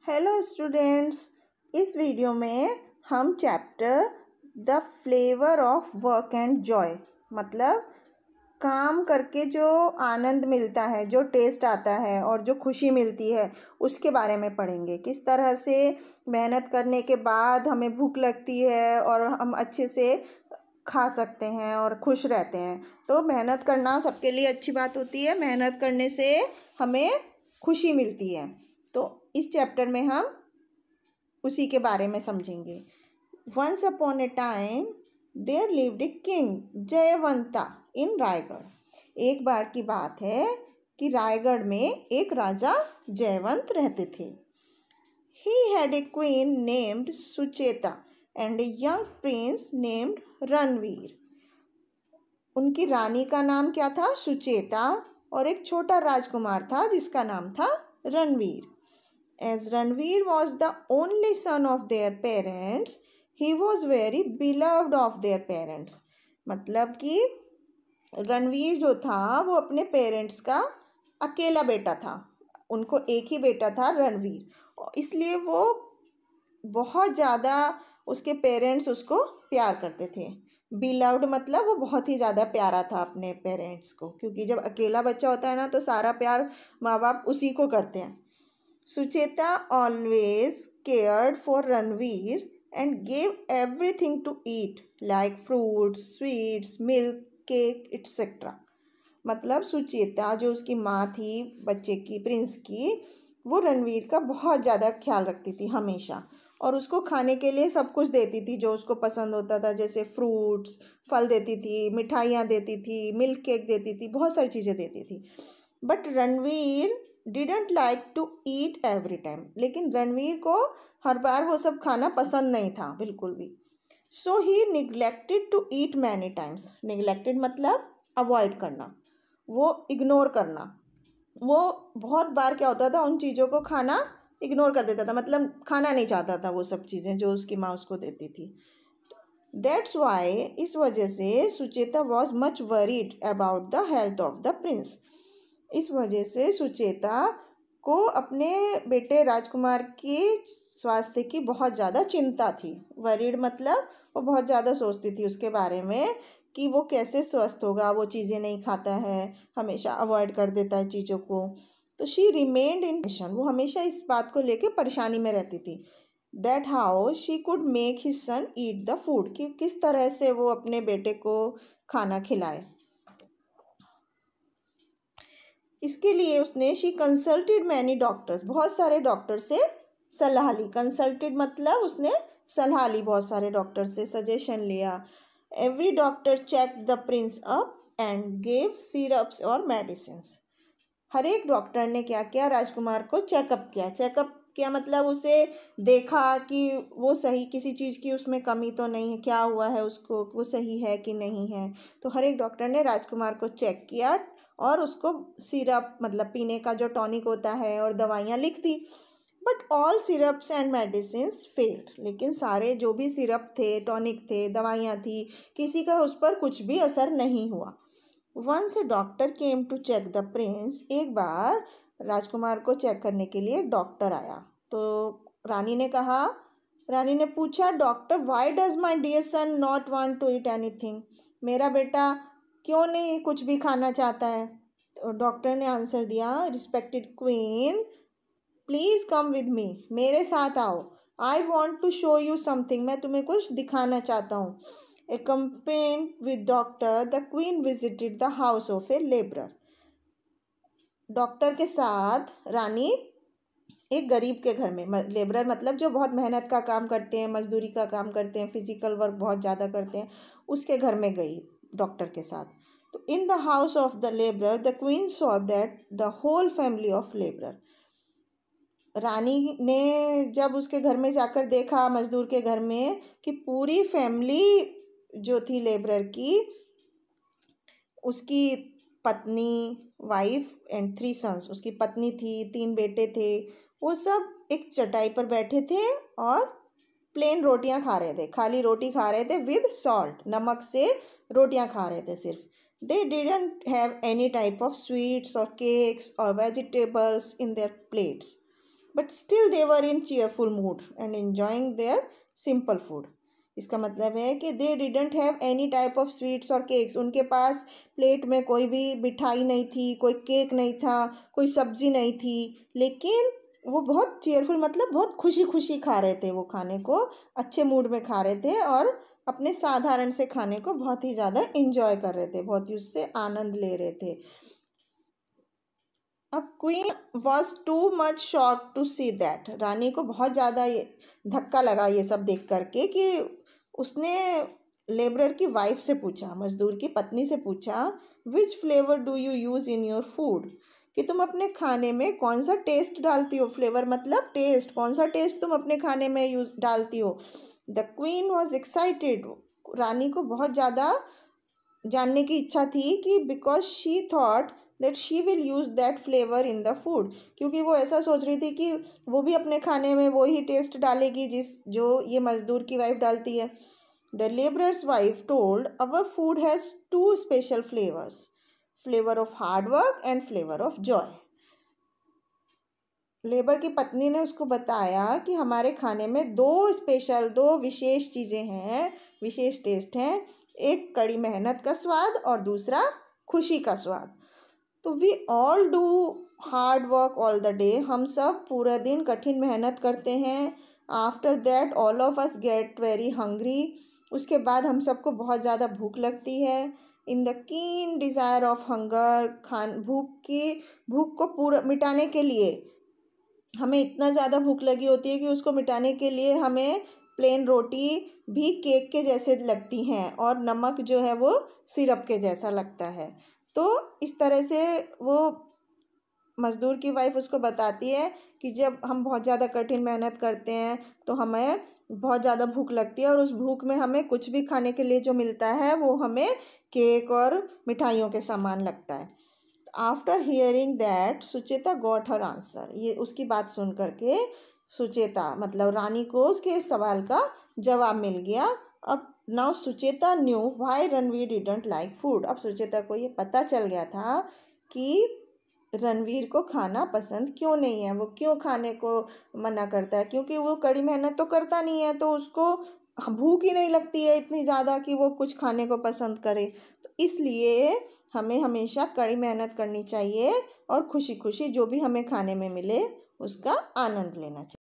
Hello students, इस video में हम chapter the flavour of work and Joy मतलब काम करके जो आनंद मिलता है, जो टेस्ट आता है और जो खुशी मिलती है उसके बारे में पढ़ेंगे। किस तरह से मेहनत करने के बाद हमें भूख लगती है और हम अच्छे से खा सकते हैं और खुश रहते हैं। तो मेहनत करना सबके लिए अच्छी बात होती है। मेहनत करने से हमें खुशी मिलती है। तो इस चैप्टर में हम उसी के बारे में समझेंगे। Once upon a time there lived a king Jaywanta in Raigarh. एक बार की बात है कि रायगढ़ में एक राजा जयवंत रहते थे। He had a queen named Sucheta and a young Prince named Ranveer. उनकी रानी का नाम क्या था? सुचेता। और एक छोटा राजकुमार था जिसका नाम था Ranveer. As Ranveer was the only son of their parents, he was very beloved of their parents. मतलब कि रणवीर जो था वो अपने पेरेंट्स का अकेला बेटा था। उनको एक ही बेटा था रणवीर, इसलिए वो बहुत ज़्यादा उसके पेरेंट्स उसको प्यार करते थे। बिलव्ड मतलब वो बहुत ही ज़्यादा प्यारा था अपने पेरेंट्स को, क्योंकि जब अकेला बच्चा होता है ना तो सारा प्यार माँ बाप उसी को करते हैं। Sucheta always cared for Ranveer and gave everything to eat like fruits, sweets, milk, cake, etc. मतलब सुचेता जो उसकी माँ थी बच्चे की, प्रिंस की, वो रणवीर का बहुत ज़्यादा ख्याल रखती थी हमेशा और उसको खाने के लिए सब कुछ देती थी जो उसको पसंद होता था। जैसे फ्रूट्स, फल देती थी, मिठाइयाँ देती थी, मिल्क केक देती थी, बहुत सारी चीज़ें देती थी। But Ranveer didn't like to eat every time. लेकिन रणवीर को हर बार वो सब खाना पसंद नहीं था बिल्कुल भी। So he neglected to eat many times. Neglected मतलब अवॉइड करना, वो इग्नोर करना। वो बहुत बार क्या होता था, उन चीज़ों को खाना इग्नोर कर देता था, मतलब खाना नहीं चाहता था वो सब चीज़ें जो उसकी माँ उसको देती थी। दैट्स वाई, इस वजह से Sucheta was much worried about the health of the Prince. इस वजह से सुचेता को अपने बेटे राजकुमार की स्वास्थ्य की बहुत ज़्यादा चिंता थी। वरीड मतलब वो बहुत ज़्यादा सोचती थी उसके बारे में कि वो कैसे स्वस्थ होगा। वो चीज़ें नहीं खाता है, हमेशा अवॉइड कर देता है चीज़ों को। तो शी रिमेन्ड इन टेंशन। वो हमेशा इस बात को लेके परेशानी में रहती थी। That how she could make his son eat the food, कि किस तरह से वो अपने बेटे को खाना खिलाए। इसके लिए उसने शी कंसल्टेड मैनी डॉक्टर्स, बहुत सारे डॉक्टर से सलाह ली। कंसल्टेड मतलब उसने सलाह ली, बहुत सारे डॉक्टर से सजेशन लिया। Every doctor check the prince up and gave syrups और मेडिसिन्स। हर एक डॉक्टर ने क्या किया? राजकुमार को चेकअप किया। चेकअप किया मतलब उसे देखा कि वो सही, किसी चीज़ की उसमें कमी तो नहीं है, क्या हुआ है उसको, वो सही है कि नहीं है। तो हर एक डॉक्टर ने राजकुमार को चेक किया और उसको सिरप मतलब पीने का जो टॉनिक होता है और दवाइयाँ लिख दी। But all syrups and medicines failed. लेकिन सारे जो भी सिरप थे, टॉनिक थे, दवाइयाँ थी, किसी का उस पर कुछ भी असर नहीं हुआ। Once a doctor came to check the prince. एक बार राजकुमार को चेक करने के लिए डॉक्टर आया। तो रानी ने पूछा, doctor why does my dear son not want to eat anything. मेरा बेटा क्यों नहीं कुछ भी खाना चाहता है? तो डॉक्टर ने आंसर दिया, respected queen please come with me, मेरे साथ आओ। I want to show you something, मैं तुम्हें कुछ दिखाना चाहता हूँ। Accompanied with doctor, the queen visited the house of a laborer. Doctor के साथ रानी एक गरीब के घर में, लेबरर मतलब जो बहुत मेहनत का काम करते हैं, मजदूरी का काम करते हैं, फिजिकल वर्क बहुत ज़्यादा करते हैं, उसके घर में गई डॉक्टर के साथ। तो in the house of the labourer the queen saw that the whole family of labourer. रानी ने जब उसके घर में जाकर देखा, मजदूर के घर में, कि पूरी फैमिली जो थी लेबरर की, उसकी पत्नी, वाइफ एंड 3 सन्स, उसकी पत्नी थी, 3 बेटे थे, वो सब एक चटाई पर बैठे थे और प्लेन रोटियां खा रहे थे, खाली रोटी खा रहे थे विद सॉल्ट, नमक से रोटियां खा रहे थे सिर्फ। They didn't have any type of sweets और केक्स और vegetables in their plates. But still they were in cheerful mood and enjoying there simple food. इसका मतलब है कि they didn't have any type of sweets और cakes. उनके पास plate में कोई भी मिठाई नहीं थी, कोई केक नहीं था, कोई सब्जी नहीं थी, लेकिन वो बहुत चीयरफुल मतलब बहुत खुशी खुशी खा रहे थे। वो खाने को अच्छे मूड में खा रहे थे और अपने साधारण से खाने को बहुत ही ज़्यादा इंजॉय कर रहे थे, बहुत ही उससे आनंद ले रहे थे। अब queen was too much shock to see that. रानी को बहुत ज़्यादा ये धक्का लगा ये सब देख करके कि उसने लेबरर की वाइफ से पूछा, मजदूर की पत्नी से पूछा, which flavour do you use in your food, कि तुम अपने खाने में कौन सा टेस्ट डालती हो। फ्लेवर मतलब टेस्ट, कौन सा टेस्ट तुम अपने खाने में यूज डालती हो। The queen was excited. रानी को बहुत ज़्यादा जानने की इच्छा थी कि because she thought that she will use that flavour in the food, क्योंकि वो ऐसा सोच रही थी कि वो भी अपने खाने में वही टेस्ट डालेगी जो ये मज़दूर की वाइफ डालती है। The labourer's wife told, our food has two special flavours, flavour of hard work and flavour of joy. Labour की पत्नी ने उसको बताया कि हमारे खाने में दो विशेष चीज़ें हैं, विशेष टेस्ट हैं, एक कड़ी मेहनत का स्वाद और दूसरा खुशी का स्वाद। तो we all do hard work all the day, हम सब पूरा दिन कठिन मेहनत करते हैं। After that all of us get very hungry, उसके बाद हम सबको बहुत ज़्यादा भूख लगती है। In the keen desire of hunger, भूख को पूरा मिटाने के लिए हमें इतना ज़्यादा भूख लगी होती है कि उसको मिटाने के लिए हमें प्लेन रोटी भी केक के जैसे लगती हैं और नमक जो है वो सिरप के जैसा लगता है। तो इस तरह से वो मज़दूर की वाइफ उसको बताती है कि जब हम बहुत ज़्यादा कठिन मेहनत करते हैं तो हमें बहुत ज़्यादा भूख लगती है और उस भूख में हमें कुछ भी खाने के लिए जो मिलता है वो हमें केक और मिठाइयों के समान लगता है। After hearing that Sucheta got her answer, ये उसकी बात सुन करके सुचेता मतलब रानी को उसके सवाल का जवाब मिल गया। अब now Sucheta new why Ranveer didn't like food. अब सुचेता को ये पता चल गया था कि रणवीर को खाना पसंद क्यों नहीं है, वो क्यों खाने को मना करता है, क्योंकि वो कड़ी मेहनत तो करता नहीं है, तो उसको भूख ही नहीं लगती है इतनी ज़्यादा कि वो कुछ खाने को पसंद करे। तो इसलिए हमें हमेशा कड़ी मेहनत करनी चाहिए और खुशी खुशी जो भी हमें खाने में मिले उसका आनंद लेना चाहिए।